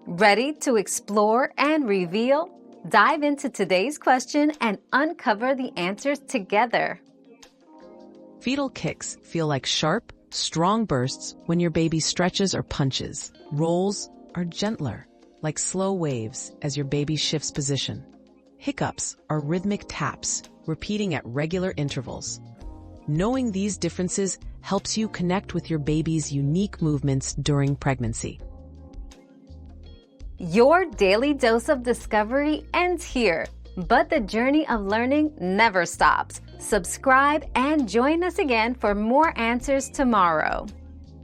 Ready to explore and reveal? Dive into today's question and uncover the answers together. Fetal kicks feel like sharp, strong bursts when your baby stretches or punches. Rolls are gentler, like slow waves as your baby shifts position. Hiccups are rhythmic taps, repeating at regular intervals. Knowing these differences helps you connect with your baby's unique movements during pregnancy. Your daily dose of discovery ends here, but the journey of learning never stops. Subscribe and join us again for more answers tomorrow.